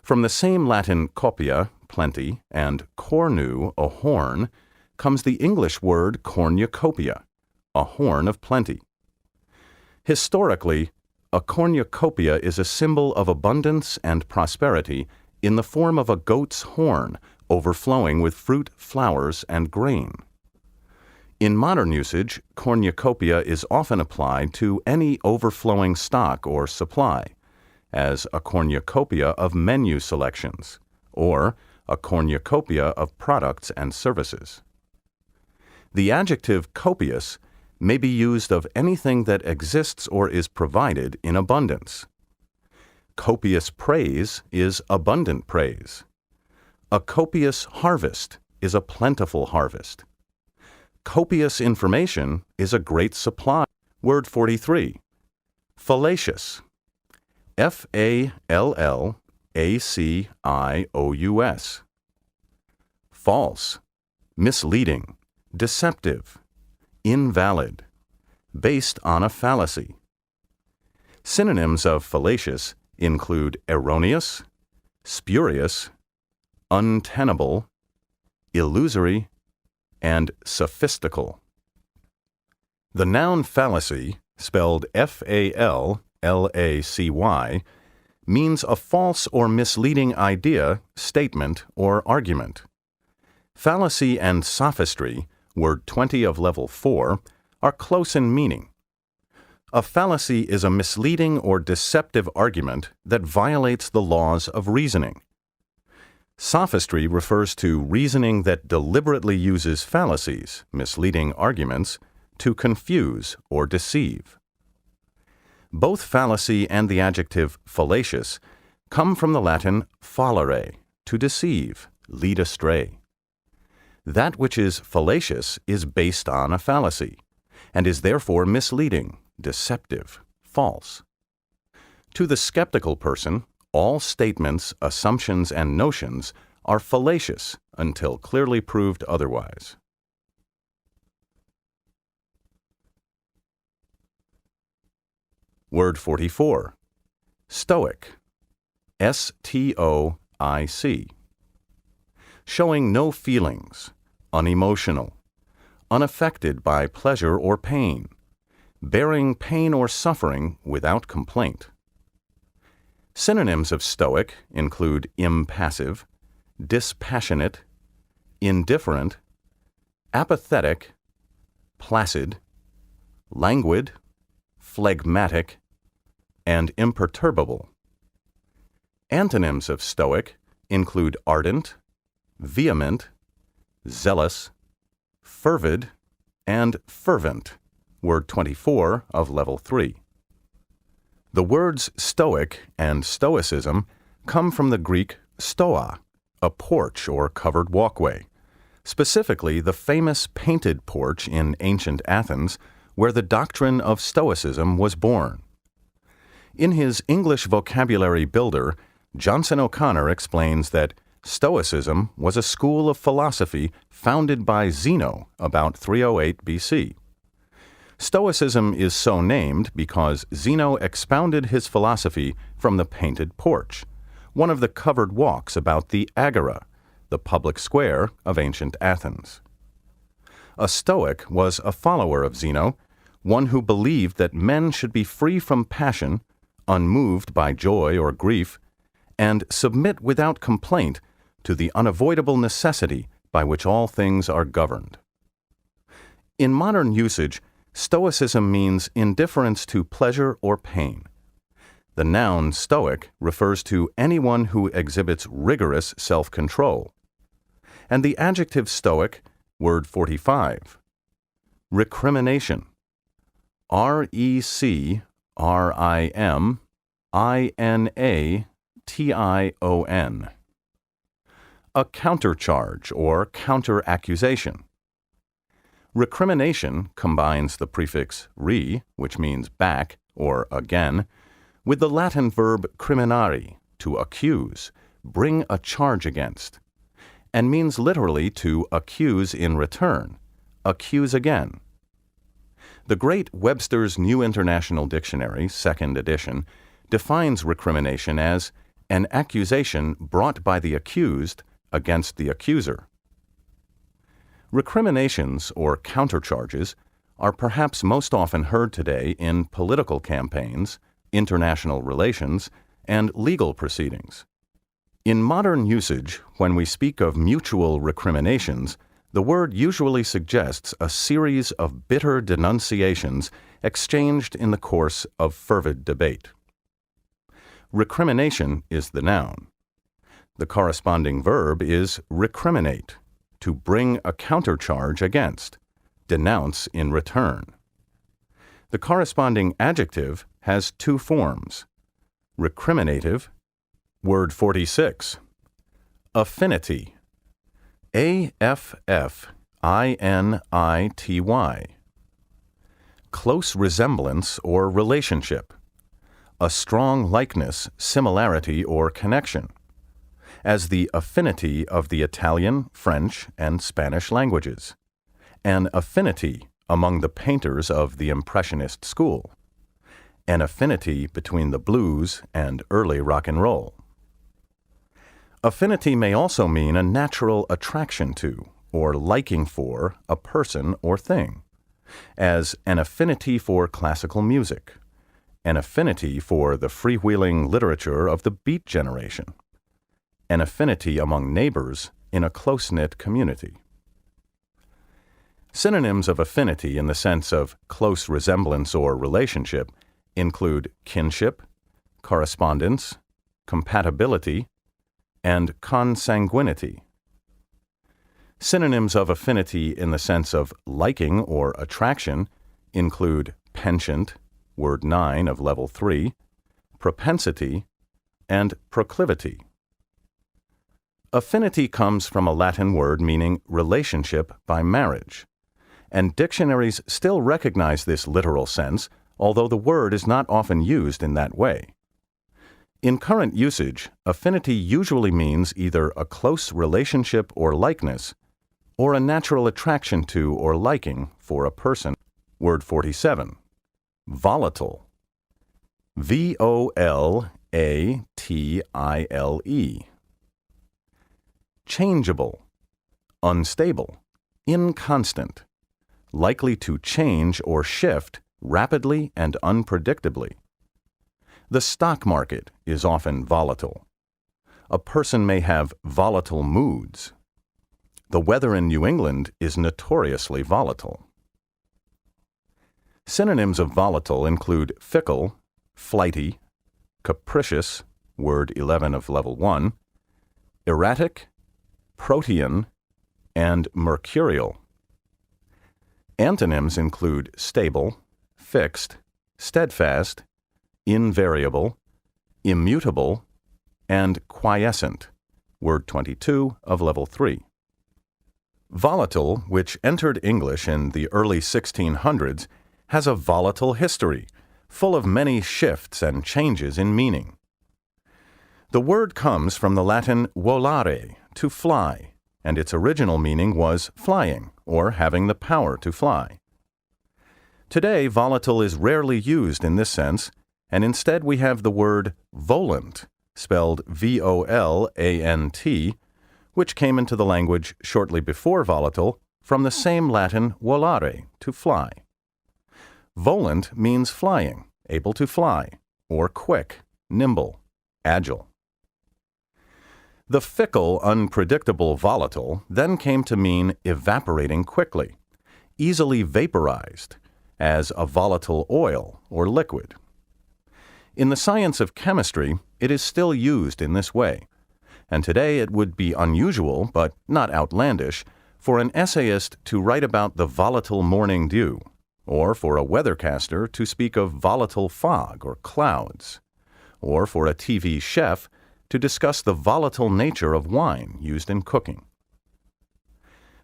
From the same Latin copia, plenty, and cornu, a horn, comes the English word cornucopia, a horn of plenty. Historically, a cornucopia is a symbol of abundance and prosperity in the form of a goat's horn overflowing with fruit, flowers, and grain. In modern usage, cornucopia is often applied to any overflowing stock or supply, as a cornucopia of menu selections, or a cornucopia of products and services. The adjective copious may be used of anything that exists or is provided in abundance. Copious praise is abundant praise. A copious harvest is a plentiful harvest. Copious information is a great supply. Word 43. Fallacious. Fallacious. False, misleading, deceptive, invalid, based on a fallacy. Synonyms of fallacious include erroneous, spurious, untenable, illusory, and sophistical. The noun fallacy, spelled F-A-L-L-A-C-Y, means a false or misleading idea, statement, or argument. Fallacy and sophistry, word 20 of level 4, are close in meaning. A fallacy is a misleading or deceptive argument that violates the laws of reasoning. Sophistry refers to reasoning that deliberately uses fallacies, misleading arguments, to confuse or deceive. Both fallacy and the adjective fallacious come from the Latin fallere, to deceive, lead astray. That which is fallacious is based on a fallacy, and is therefore misleading, deceptive, false. To the skeptical person, all statements, assumptions, and notions are fallacious until clearly proved otherwise. Word 44. Stoic. S-T-O-I-C. Showing no feelings, unemotional, unaffected by pleasure or pain, bearing pain or suffering without complaint. Synonyms of stoic include impassive, dispassionate, indifferent, apathetic, placid, languid, phlegmatic, and imperturbable. Antonyms of stoic include ardent, vehement, zealous, fervid, and fervent, word 24 of level 3. The words stoic and stoicism come from the Greek stoa, a porch or covered walkway, specifically the famous painted porch in ancient Athens where the doctrine of Stoicism was born. In his English vocabulary builder, Johnson O'Connor explains that Stoicism was a school of philosophy founded by Zeno about 308 BC. Stoicism is so named because Zeno expounded his philosophy from the painted porch, one of the covered walks about the Agora, the public square of ancient Athens. A Stoic was a follower of Zeno, one who believed that men should be free from passion, unmoved by joy or grief, and submit without complaint to the unavoidable necessity by which all things are governed. In modern usage, Stoicism means indifference to pleasure or pain. The noun stoic refers to anyone who exhibits rigorous self-control. And the adjective stoic, word 45. Recrimination. R-E-C-R-I-M-I-N-A-T-I-O-N. A countercharge or counteraccusation. Recrimination combines the prefix re, which means back or again, with the Latin verb criminare, to accuse, bring a charge against, and means literally to accuse in return, accuse again. The Great Webster's New International Dictionary, 2nd edition, defines recrimination as an accusation brought by the accused against the accuser. Recriminations, or countercharges, are perhaps most often heard today in political campaigns, international relations, and legal proceedings. In modern usage, when we speak of mutual recriminations, the word usually suggests a series of bitter denunciations exchanged in the course of fervid debate. Recrimination is the noun. The corresponding verb is recriminate, to bring a countercharge against, denounce in return. The corresponding adjective has two forms. Recriminative, word 46. Affinity. A-F-F-I-N-I-T-Y. Close resemblance or relationship, a strong likeness, similarity, or connection, as the affinity of the Italian, French, and Spanish languages, an affinity among the painters of the Impressionist school, an affinity between the blues and early rock and roll. Affinity may also mean a natural attraction to, or liking for, a person or thing, as an affinity for classical music, an affinity for the freewheeling literature of the Beat generation, an affinity among neighbors in a close-knit community. Synonyms of affinity in the sense of close resemblance or relationship include kinship, correspondence, compatibility, and consanguinity. Synonyms of affinity in the sense of liking or attraction include penchant, word 9 of level 3, propensity, and proclivity. Affinity comes from a Latin word meaning relationship by marriage, and dictionaries still recognize this literal sense, although the word is not often used in that way. In current usage, affinity usually means either a close relationship or likeness, or a natural attraction to or liking for a person. Word 47. Volatile. Volatile. Changeable. Unstable. Inconstant. Likely to change or shift rapidly and unpredictably. The stock market is often volatile. A person may have volatile moods. The weather in New England is notoriously volatile. Synonyms of volatile include fickle, flighty, capricious, word 11 of level 1, erratic, protean, and mercurial. Antonyms include stable, fixed, steadfast, invariable, immutable, and quiescent, word 22 of level 3. Volatile, which entered English in the early 1600s, has a volatile history, full of many shifts and changes in meaning. The word comes from the Latin volare, to fly, and its original meaning was flying, or having the power to fly. Today, volatile is rarely used in this sense, and instead we have the word volant, spelled volant, which came into the language shortly before volatile from the same Latin volare, to fly. Volant means flying, able to fly, or quick, nimble, agile. The fickle, unpredictable volatile then came to mean evaporating quickly, easily vaporized, as a volatile oil or liquid. In the science of chemistry, it is still used in this way, and today it would be unusual, but not outlandish, for an essayist to write about the volatile morning dew, or for a weathercaster to speak of volatile fog or clouds, or for a TV chef to discuss the volatile nature of wine used in cooking.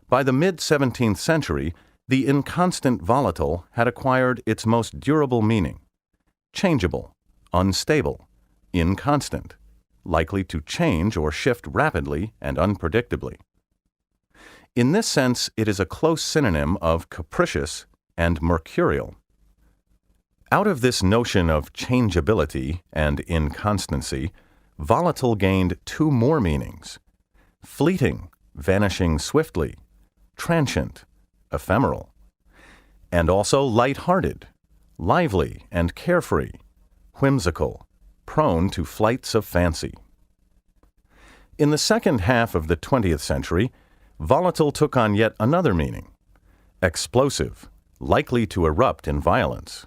By the mid-17th century, the inconstant volatile had acquired its most durable meaning: changeable, unstable, inconstant, likely to change or shift rapidly and unpredictably. In this sense, it is a close synonym of capricious and mercurial. Out of this notion of changeability and inconstancy, volatile gained two more meanings: fleeting, vanishing swiftly, transient, ephemeral, and also light-hearted, lively and carefree, whimsical, prone to flights of fancy. In the second half of the 20th century, volatile took on yet another meaning: explosive, likely to erupt in violence.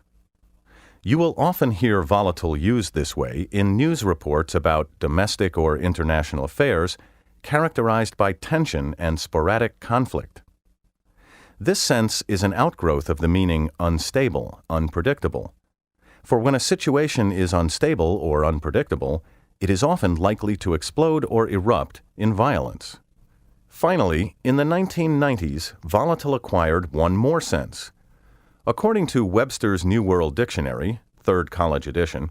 You will often hear volatile used this way in news reports about domestic or international affairs characterized by tension and sporadic conflict. This sense is an outgrowth of the meaning unstable, unpredictable. For when a situation is unstable or unpredictable, it is often likely to explode or erupt in violence. Finally, in the 1990s, volatile acquired one more sense. According to Webster's New World Dictionary, 3rd College edition,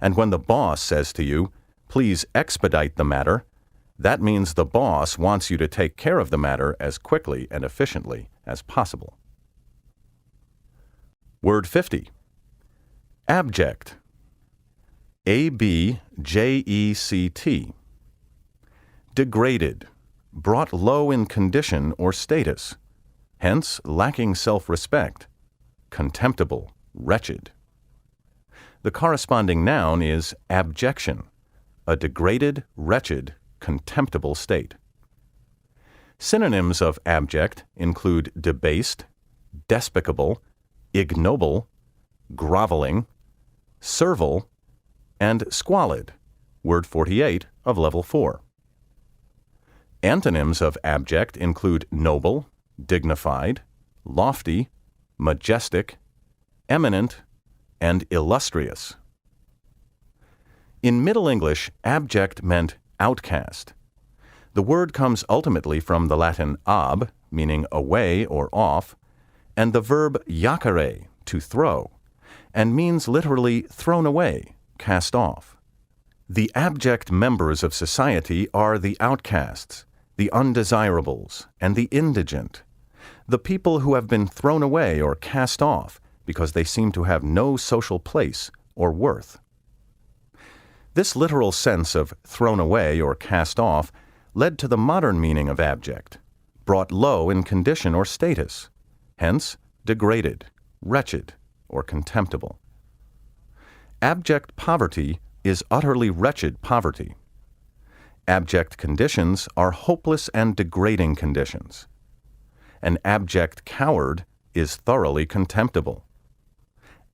And when the boss says to you, "Please expedite the matter," that means the boss wants you to take care of the matter as quickly and efficiently as possible. Word 50. Abject. A-B-J-E-C-T. Degraded, brought low in condition or status, hence lacking self-respect, contemptible, wretched. The corresponding noun is abjection, a degraded, wretched, contemptible state. Synonyms of abject include debased, despicable, ignoble, groveling, servile, and squalid, word 48 of level 4. Antonyms of abject include noble, dignified, lofty, majestic, eminent, and illustrious. In Middle English, abject meant outcast. The word comes ultimately from the Latin ab, meaning away or off, and the verb jacere, to throw, and means literally thrown away, cast off. The abject members of society are the outcasts, the undesirables, and the indigent, the people who have been thrown away or cast off because they seem to have no social place or worth. This literal sense of thrown away or cast off led to the modern meaning of abject, brought low in condition or status, hence degraded, wretched, or contemptible. Abject poverty is utterly wretched poverty. Abject conditions are hopeless and degrading conditions. An abject coward is thoroughly contemptible.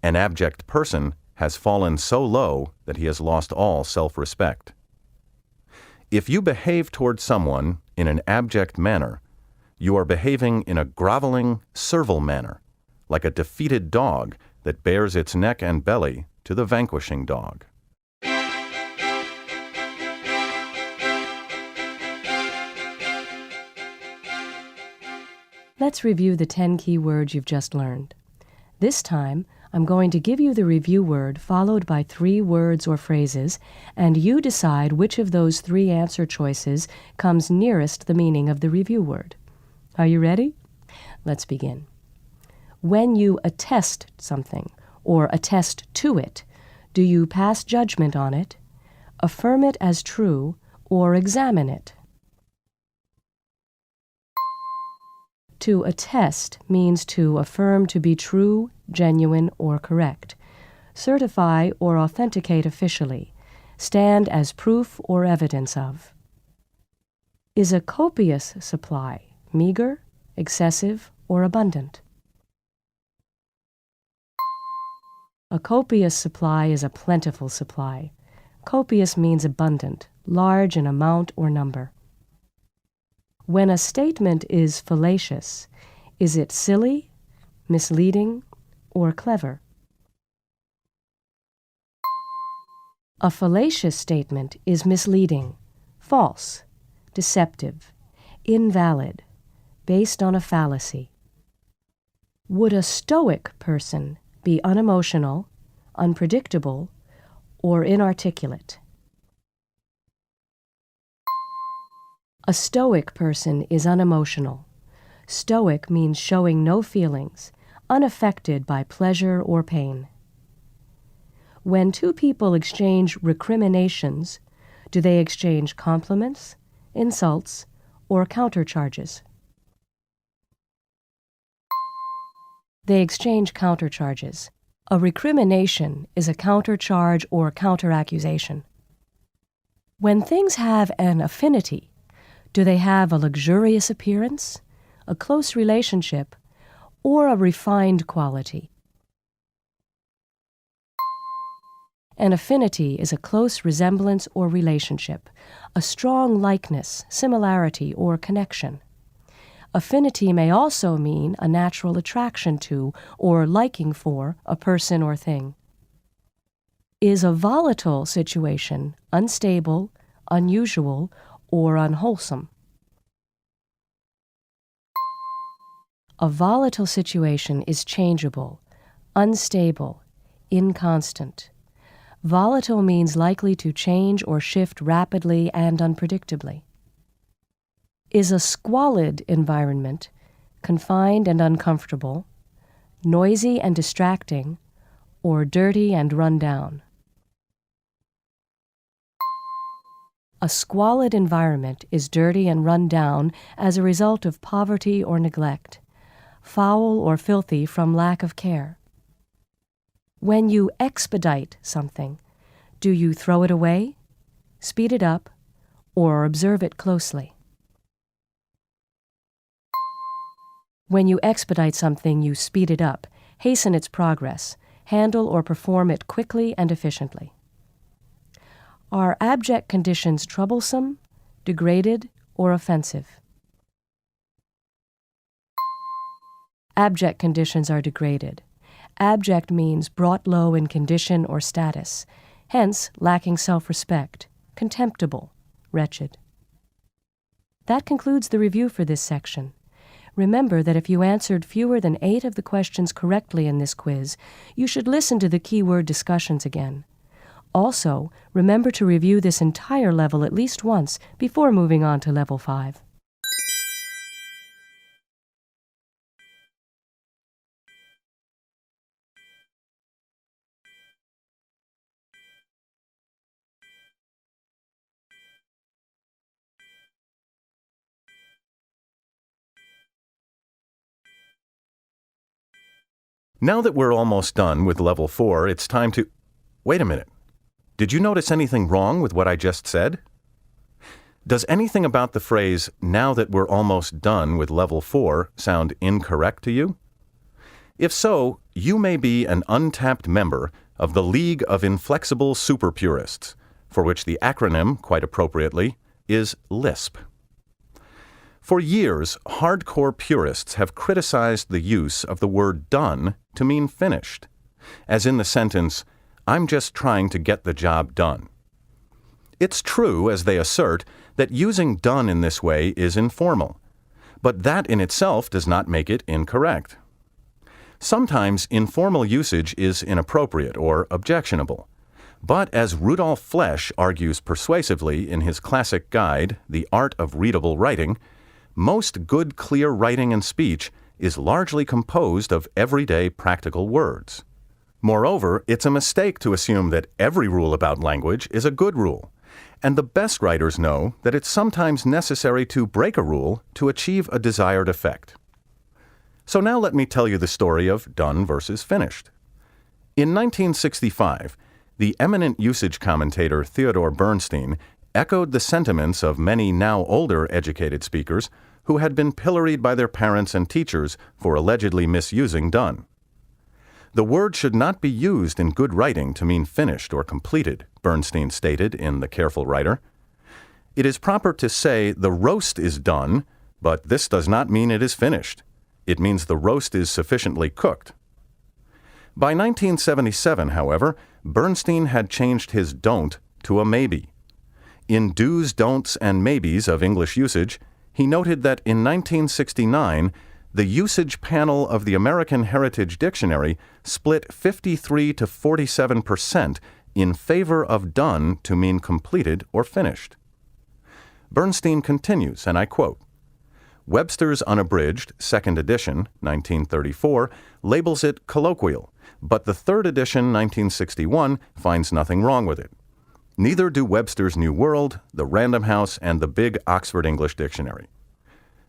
An abject person has fallen so low that he has lost all self-respect. If you behave toward someone in an abject manner, you are behaving in a groveling, servile manner, like a defeated dog that bares its neck and belly to the vanquishing dog. Let's review the 10 key words you've just learned. This time, I'm going to give you the review word followed by 3 words or phrases, and you decide which of those 3 answer choices comes nearest the meaning of the review word. Are you ready? Let's begin. When you attest something, or attest to it, do you pass judgment on it, affirm it as true, or examine it? To attest means to affirm to be true, genuine, or correct, certify or authenticate officially, stand as proof or evidence of. Is a copious supply meager, excessive, or abundant? A copious supply is a plentiful supply. Copious means abundant, large in amount or number. When a statement is fallacious, is it silly, misleading, or clever? A fallacious statement is misleading, false, deceptive, invalid, based on a fallacy. Would a stoic person be unemotional, unpredictable, or inarticulate? A stoic person is unemotional. Stoic means showing no feelings, unaffected by pleasure or pain. When 2 people exchange recriminations, do they exchange compliments, insults, or countercharges? They exchange countercharges. A recrimination is a countercharge or counteraccusation. When things have an affinity, do they have a luxurious appearance, a close relationship, or a refined quality? An affinity is a close resemblance or relationship, a strong likeness, similarity, or connection. Affinity may also mean a natural attraction to or liking for a person or thing. Is a volatile situation unstable, unusual, or unwholesome? A volatile situation is changeable, unstable, inconstant. Volatile means likely to change or shift rapidly and unpredictably. Is a squalid environment, confined and uncomfortable, noisy and distracting, or dirty and run down? A squalid environment is dirty and run down as a result of poverty or neglect, foul or filthy from lack of care. When you expedite something, do you throw it away, speed it up, or observe it closely? When you expedite something, you speed it up, hasten its progress, handle or perform it quickly and efficiently. Are abject conditions troublesome, degraded, or offensive? Abject conditions are degraded. Abject means brought low in condition or status, hence lacking self-respect, contemptible, wretched. That concludes the review for this section. Remember that if you answered fewer than 8 of the questions correctly in this quiz, you should listen to the keyword discussions again. Also, remember to review this entire level at least once before moving on to Level 5. Now that we're almost done with Level 4, it's time to... Wait a minute. Did you notice anything wrong with what I just said? Does anything about the phrase, "now that we're almost done with Level 4, sound incorrect to you? If so, you may be an untapped member of the League of Inflexible Super Purists, for which the acronym, quite appropriately, is LISP. For years, hardcore purists have criticized the use of the word done to mean finished, as in the sentence, "I'm just trying to get the job done." It's true, as they assert, that using done in this way is informal, but that in itself does not make it incorrect. Sometimes informal usage is inappropriate or objectionable, but as Rudolf Flesch argues persuasively in his classic guide, The Art of Readable Writing, most good, clear writing and speech is largely composed of everyday practical words. Moreover, it's a mistake to assume that every rule about language is a good rule, and the best writers know that it's sometimes necessary to break a rule to achieve a desired effect. So now let me tell you the story of done versus finished. In 1965, the eminent usage commentator Theodore Bernstein echoed the sentiments of many now older educated speakers who had been pilloried by their parents and teachers for allegedly misusing done. The word should not be used in good writing to mean finished or completed, Bernstein stated in The Careful Writer. It is proper to say the roast is done, but this does not mean it is finished. It means the roast is sufficiently cooked. By 1977, however, Bernstein had changed his don't to a maybe. In Do's, Don'ts, and Maybes of English usage, he noted that in 1969, the usage panel of the American Heritage Dictionary split 53 to 47% in favor of done to mean completed or finished. Bernstein continues, and I quote, Webster's Unabridged, 2nd edition, 1934, labels it colloquial, but the 3rd edition, 1961, finds nothing wrong with it. Neither do Webster's New World, the Random House, and the Big Oxford English Dictionary.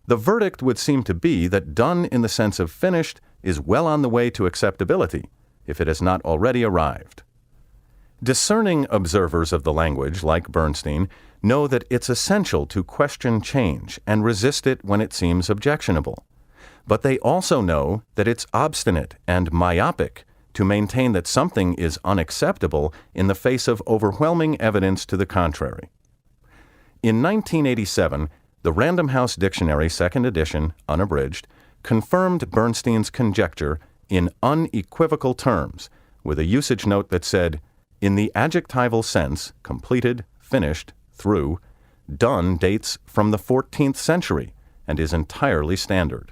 The verdict would seem to be that done in the sense of finished is well on the way to acceptability, if it has not already arrived. Discerning observers of the language, like Bernstein, know that it's essential to question change and resist it when it seems objectionable. But they also know that it's obstinate and myopic to maintain that something is unacceptable in the face of overwhelming evidence to the contrary. In 1987, the Random House Dictionary, 2nd edition, unabridged, confirmed Bernstein's conjecture in unequivocal terms, with a usage note that said, in the adjectival sense, completed, finished, through, done dates from the 14th century and is entirely standard.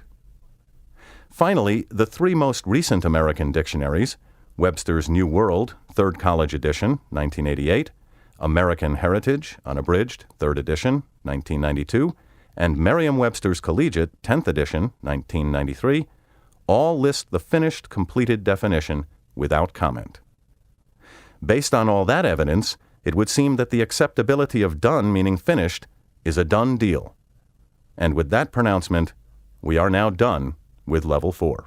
Finally, the 3 most recent American dictionaries, Webster's New World, 3rd College Edition, 1988, American Heritage, Unabridged, 3rd Edition, 1992, and Merriam-Webster's Collegiate, 10th Edition, 1993, all list the finished, completed definition without comment. Based on all that evidence, it would seem that the acceptability of done meaning finished is a done deal. And with that pronouncement, we are now done with Level 4.